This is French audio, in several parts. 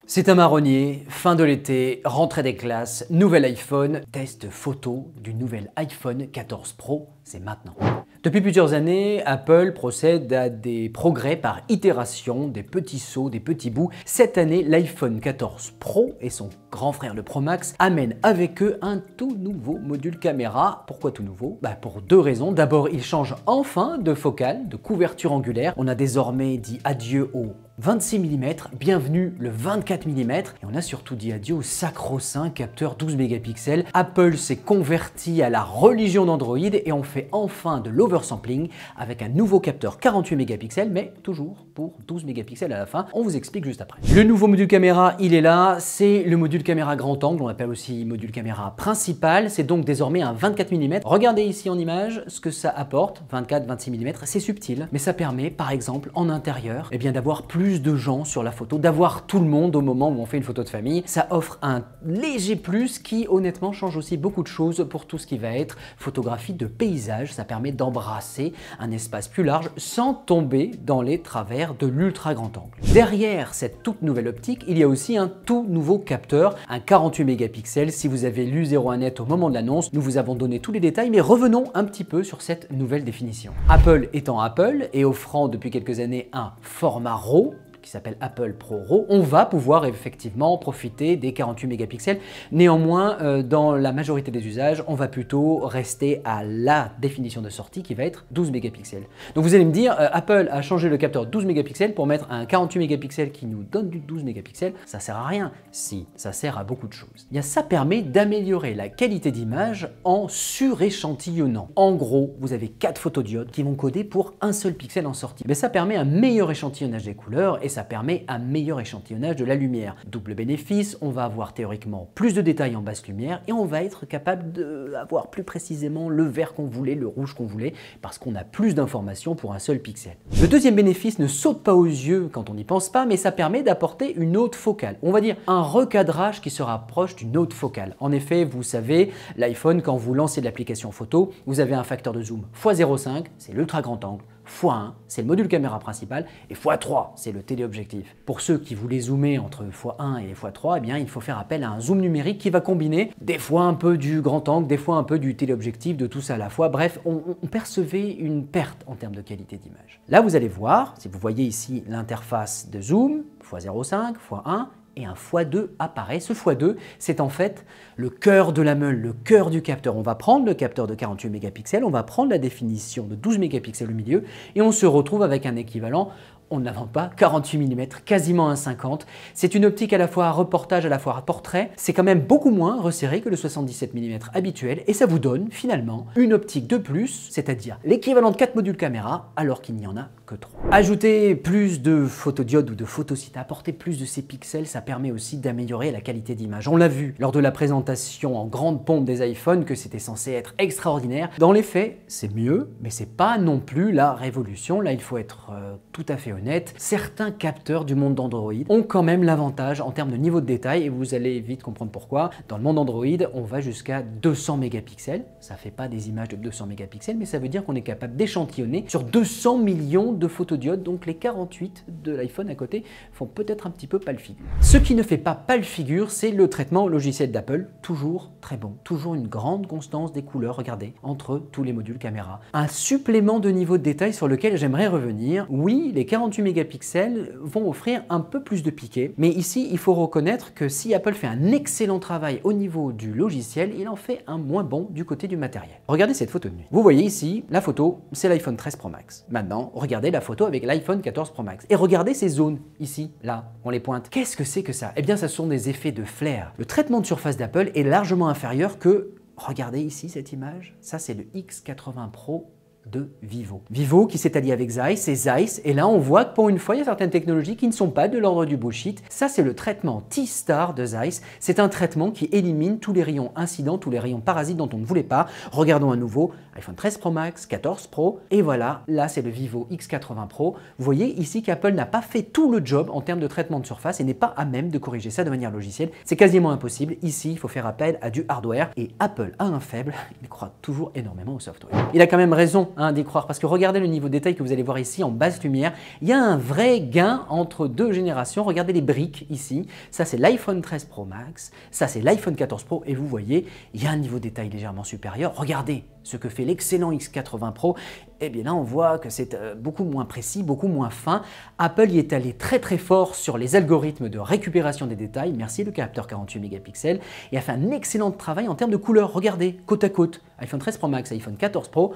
C'est un marronnier, fin de l'été, rentrée des classes, nouvel iPhone, test photo du nouvel iPhone 14 Pro, c'est maintenant. Depuis plusieurs années, Apple procède à des progrès par itération, des petits sauts, des petits bouts. Cette année, l'iPhone 14 Pro et son grand frère le Pro Max amènent avec eux un tout nouveau module caméra. Pourquoi tout nouveau? Pour deux raisons. D'abord, il change enfin de focale, de couverture angulaire. On a désormais dit adieu au 26 mm, bienvenue le 24 mm et on a surtout dit adieu au sacro-saint capteur 12 mégapixels. Apple s'est converti à la religion d'Android et on fait enfin de l'oversampling avec un nouveau capteur 48 mégapixels mais toujours pour 12 mégapixels à la fin. On vous explique juste après. Le nouveau module caméra, il est là, c'est le module caméra grand angle, on l'appelle aussi module caméra principal, c'est donc désormais un 24 mm. Regardez ici en image ce que ça apporte, 24-26 mm, c'est subtil, mais ça permet par exemple en intérieur d'avoir plus de gens sur la photo, d'avoir tout le monde au moment où on fait une photo de famille. Ça offre un léger plus qui honnêtement change aussi beaucoup de choses pour tout ce qui va être photographie de paysage. Ça permet d'embrasser un espace plus large sans tomber dans les travers de l'ultra grand angle. Derrière cette toute nouvelle optique, il y a aussi un tout nouveau capteur, un 48 mégapixels. Si vous avez lu 01net au moment de l'annonce, nous vous avons donné tous les détails, mais revenons un petit peu sur cette nouvelle définition. Apple étant Apple et offrant depuis quelques années un format RAW, qui s'appelle Apple Pro RAW, on va pouvoir effectivement profiter des 48 mégapixels. Néanmoins, dans la majorité des usages, on va plutôt rester à la définition de sortie qui va être 12 mégapixels. Donc vous allez me dire, Apple a changé le capteur 12 mégapixels pour mettre un 48 mégapixels qui nous donne du 12 mégapixels. Ça sert à rien. Si, ça sert à beaucoup de choses. Ça permet d'améliorer la qualité d'image en suréchantillonnant. En gros, vous avez 4 photodiodes qui vont coder pour un seul pixel en sortie. Mais ça permet un meilleur échantillonnage des couleurs et ça permet un meilleur échantillonnage de la lumière. Double bénéfice, on va avoir théoriquement plus de détails en basse lumière et on va être capable d'avoir plus précisément le vert qu'on voulait, le rouge qu'on voulait, parce qu'on a plus d'informations pour un seul pixel. Le deuxième bénéfice ne saute pas aux yeux quand on n'y pense pas, mais ça permet d'apporter une haute focale. On va dire un recadrage qui se rapproche d'une haute focale. En effet, vous savez, l'iPhone, quand vous lancez l'application photo, vous avez un facteur de zoom x0,5, c'est l'ultra grand angle, x1, c'est le module caméra principal, et x3, c'est le téléobjectif. Pour ceux qui voulaient zoomer entre x1 et x3, il faut faire appel à un zoom numérique qui va combiner des fois un peu du grand angle, des fois un peu du téléobjectif, de tout ça à la fois. Bref, on percevait une perte en termes de qualité d'image. Là, vous allez voir, si vous voyez ici l'interface de zoom, x0,5, x1, et un x2 apparaît. Ce x2, c'est en fait le cœur de la meule, le cœur du capteur. On va prendre le capteur de 48 mégapixels, on va prendre la définition de 12 mégapixels au milieu et on se retrouve avec un équivalent. On n'invente pas, 48 mm, quasiment un 50. C'est une optique à la fois à reportage, à la fois à portrait. C'est quand même beaucoup moins resserré que le 77 mm habituel et ça vous donne finalement une optique de plus, c'est-à-dire l'équivalent de 4 modules caméra alors qu'il n'y en a que 3. Ajouter plus de photodiodes ou de photocites, apporter plus de ces pixels, ça permet aussi d'améliorer la qualité d'image. On l'a vu lors de la présentation en grande pompe des iPhones que c'était censé être extraordinaire. Dans les faits, c'est mieux, mais c'est pas non plus la révolution. Là, il faut être tout à fait honnête, certains capteurs du monde d'Android ont quand même l'avantage en termes de niveau de détail et vous allez vite comprendre pourquoi. Dans le monde Android, on va jusqu'à 200 mégapixels. Ça fait pas des images de 200 mégapixels, mais ça veut dire qu'on est capable d'échantillonner sur 200 millions de photodiodes, donc les 48 de l'iPhone à côté font peut-être un petit peu pâle figure. Ce qui ne fait pas pâle figure, c'est le traitement logiciel d'Apple, toujours très bon, toujours une grande constance des couleurs, regardez, entre tous les modules caméra. Un supplément de niveau de détail sur lequel j'aimerais revenir. Oui, les 48 mégapixels vont offrir un peu plus de piqué, mais ici il faut reconnaître que si Apple fait un excellent travail au niveau du logiciel, il en fait un moins bon du côté du matériel. Regardez cette photo de nuit. Vous voyez ici, la photo, c'est l'iPhone 13 Pro Max. Maintenant, regardez la photo avec l'iPhone 14 Pro Max. Et regardez ces zones, ici, là, on les pointe. Qu'est-ce que c'est que ça? Eh bien, ce sont des effets de flair. Le traitement de surface d'Apple est largement inférieur que, regardez ici cette image, ça c'est le X80 Pro de Vivo. Vivo qui s'est allié avec Zeiss et Zeiss, et là on voit que pour une fois il y a certaines technologies qui ne sont pas de l'ordre du bullshit. Ça c'est le traitement T-Star de Zeiss, c'est un traitement qui élimine tous les rayons incidents, tous les rayons parasites dont on ne voulait pas. Regardons à nouveau, iPhone 13 Pro Max, 14 Pro, et voilà, là c'est le Vivo X80 Pro. Vous voyez ici qu'Apple n'a pas fait tout le job en termes de traitement de surface et n'est pas à même de corriger ça de manière logicielle. C'est quasiment impossible. Ici il faut faire appel à du hardware et Apple a un faible, il croit toujours énormément au software. Il a quand même raison hein, d'y croire parce que regardez le niveau de détail que vous allez voir ici en basse lumière. Il y a un vrai gain entre deux générations. Regardez les briques ici. Ça, c'est l'iPhone 13 Pro Max. Ça, c'est l'iPhone 14 Pro. Et vous voyez, il y a un niveau de détail légèrement supérieur. Regardez ce que fait l'excellent X80 Pro. Eh bien là, on voit que c'est beaucoup moins précis, beaucoup moins fin. Apple y est allé très très fort sur les algorithmes de récupération des détails. Merci le capteur 48 mégapixels. Et a fait un excellent travail en termes de couleurs. Regardez, côte à côte, iPhone 13 Pro Max, iPhone 14 Pro.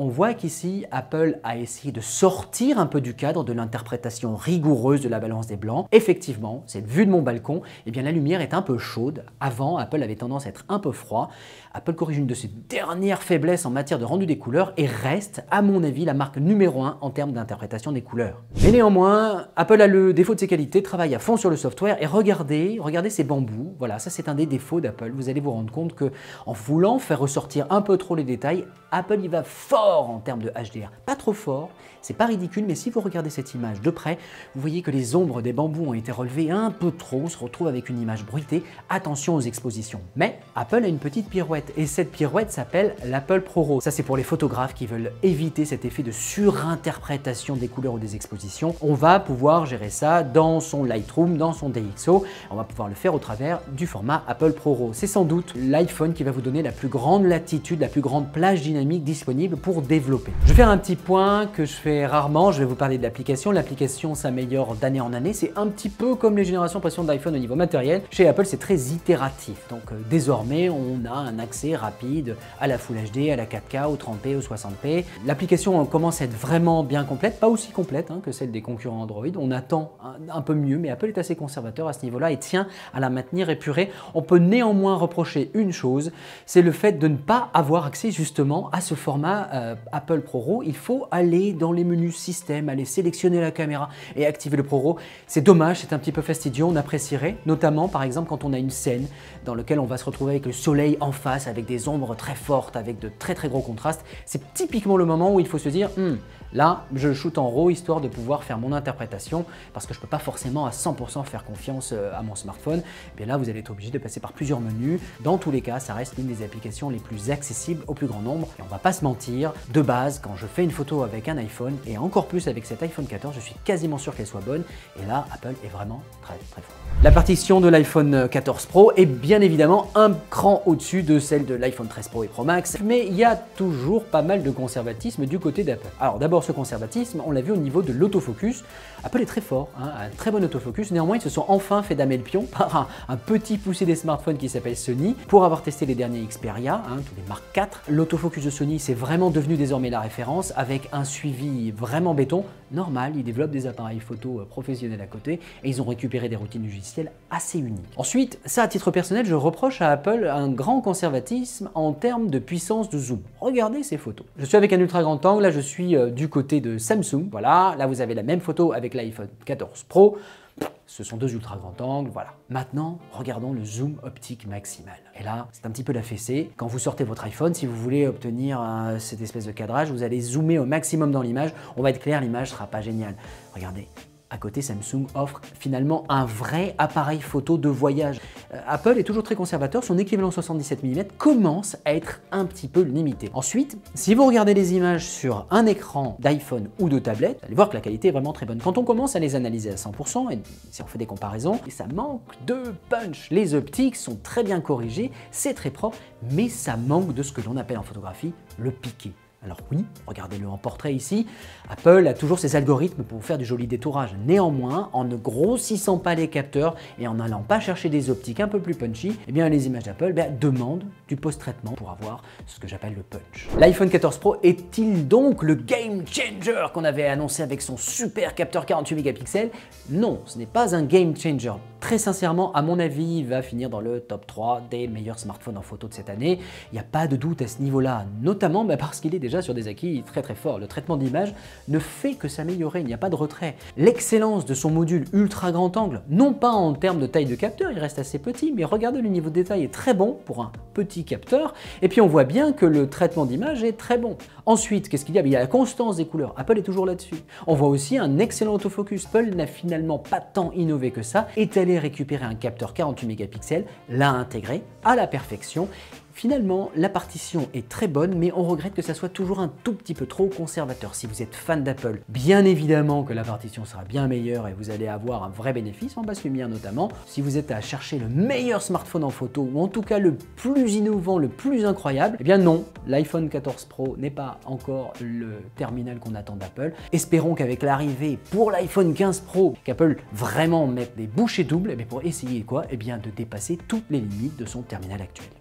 On voit qu'ici, Apple a essayé de sortir un peu du cadre de l'interprétation rigoureuse de la balance des blancs. Effectivement, c'est vue de mon balcon, eh bien la lumière est un peu chaude. Avant, Apple avait tendance à être un peu froid. Apple corrige une de ses dernières faiblesses en matière de rendu des couleurs et reste, à mon avis, la marque numéro 1 en termes d'interprétation des couleurs. Mais néanmoins, Apple a le défaut de ses qualités, travaille à fond sur le software et regardez ces bambous. Voilà, ça c'est un des défauts d'Apple. Vous allez vous rendre compte que en voulant faire ressortir un peu trop les détails, Apple y va fort en termes de HDR. Pas trop fort, c'est pas ridicule, mais si vous regardez cette image de près, vous voyez que les ombres des bambous ont été relevées un peu trop, on se retrouve avec une image bruitée. Attention aux expositions. Mais Apple a une petite pirouette, et cette pirouette s'appelle l'Apple ProRAW. Ça c'est pour les photographes qui veulent éviter cet effet de surinterprétation des couleurs ou des expositions. On va pouvoir gérer ça dans son Lightroom, dans son DxO. On va pouvoir le faire au travers du format Apple ProRAW. C'est sans doute l'iPhone qui va vous donner la plus grande latitude, la plus grande plage dynamique disponible pour développer. Je vais faire un petit point que je fais rarement, je vais vous parler de l'application. L'application s'améliore d'année en année, c'est un petit peu comme les générations précédentes d'iPhone au niveau matériel. Chez Apple, c'est très itératif, donc désormais, on a un accès rapide à la Full HD, à la 4K, au 30p, au 60p. L'application commence à être vraiment bien complète, pas aussi complète que celle des concurrents Android. On attend un peu mieux, mais Apple est assez conservateur à ce niveau-là et tient à la maintenir épurée. On peut néanmoins reprocher une chose, c'est le fait de ne pas avoir accès justement à ce format Apple ProRAW. Il faut aller dans les menus système, aller sélectionner la caméra et activer le ProRAW. C'est dommage, c'est un petit peu fastidieux, on apprécierait, notamment par exemple quand on a une scène dans laquelle on va se retrouver avec le soleil en face, avec des ombres très fortes, avec de très gros contrastes. C'est typiquement le moment où il faut se dire là, je shoot en RAW histoire de pouvoir faire mon interprétation parce que je ne peux pas forcément à 100% faire confiance à mon smartphone. Et bien là, vous allez être obligé de passer par plusieurs menus. Dans tous les cas, ça reste l'une des applications les plus accessibles au plus grand nombre. Et on ne va pas se mentir, de base, quand je fais une photo avec un iPhone et encore plus avec cet iPhone 14, je suis quasiment sûr qu'elle soit bonne. Et là, Apple est vraiment très fort. La partition de l'iPhone 14 Pro est bien évidemment un cran au-dessus de celle de l'iPhone 13 Pro et Pro Max, mais il y a toujours pas mal de conservatisme du côté d'Apple. Alors d'abord, ce conservatisme, on l'a vu au niveau de l'autofocus. Apple est très fort, un très bon autofocus. Néanmoins, ils se sont enfin fait damer le pion par un petit poussé des smartphones qui s'appelle Sony. Pour avoir testé les derniers Xperia, tous les Mark IV, l'autofocus de Sony, c'est vraiment devenu désormais la référence avec un suivi vraiment béton. Normal, ils développent des appareils photo professionnels à côté et ils ont récupéré des routines logicielles assez uniques. Ensuite, ça à titre personnel, je reproche à Apple un grand conservatisme en termes de puissance de zoom. Regardez ces photos. Je suis avec un ultra grand angle, là je suis du côté de Samsung. Voilà, là vous avez la même photo avec l'iPhone 14 Pro. Ce sont deux ultra grands angles, voilà. Maintenant, regardons le zoom optique maximal. Et là, c'est un petit peu la fessée. Quand vous sortez votre iPhone, si vous voulez obtenir cette espèce de cadrage, vous allez zoomer au maximum dans l'image. On va être clair, l'image ne sera pas géniale. Regardez. À côté, Samsung offre finalement un vrai appareil photo de voyage. Apple est toujours très conservateur, son équivalent 77 mm commence à être un petit peu limité. Ensuite, si vous regardez les images sur un écran d'iPhone ou de tablette, vous allez voir que la qualité est vraiment très bonne. Quand on commence à les analyser à 100%, et si on fait des comparaisons, ça manque de punch. Les optiques sont très bien corrigées, c'est très propre, mais ça manque de ce que l'on appelle en photographie le piqué. Alors oui, regardez-le en portrait ici, Apple a toujours ses algorithmes pour faire du joli détourage. Néanmoins, en ne grossissant pas les capteurs et en n'allant pas chercher des optiques un peu plus punchy, eh bien les images d'Apple demandent du post-traitement pour avoir ce que j'appelle le punch. L'iPhone 14 Pro est-il donc le game changer qu'on avait annoncé avec son super capteur 48 mégapixels? Non, ce n'est pas un game changer. Très sincèrement, à mon avis, il va finir dans le top 3 des meilleurs smartphones en photo de cette année. Il n'y a pas de doute à ce niveau-là, notamment parce qu'il est déjà sur des acquis très forts. Le traitement d'image ne fait que s'améliorer, il n'y a pas de retrait. L'excellence de son module ultra grand angle, non pas en termes de taille de capteur, il reste assez petit, mais regardez, le niveau de détail est très bon pour un petit capteur. Et puis on voit bien que le traitement d'image est très bon. Ensuite, qu'est-ce qu'il y a? Il y a la constance des couleurs, Apple est toujours là-dessus. On voit aussi un excellent autofocus. Apple n'a finalement pas tant innové que ça, est allé récupérer un capteur 48 mégapixels, l'a intégré à la perfection. Finalement, la partition est très bonne, mais on regrette que ça soit toujours un tout petit peu trop conservateur. Si vous êtes fan d'Apple, bien évidemment que la partition sera bien meilleure et vous allez avoir un vrai bénéfice, en basse lumière notamment. Si vous êtes à chercher le meilleur smartphone en photo, ou en tout cas le plus innovant, le plus incroyable, eh bien non, l'iPhone 14 Pro n'est pas encore le terminal qu'on attend d'Apple. Espérons qu'avec l'arrivée pour l'iPhone 15 Pro, qu'Apple vraiment mette des bouchées doubles pour essayer quoi? Eh bien de dépasser toutes les limites de son terminal actuel.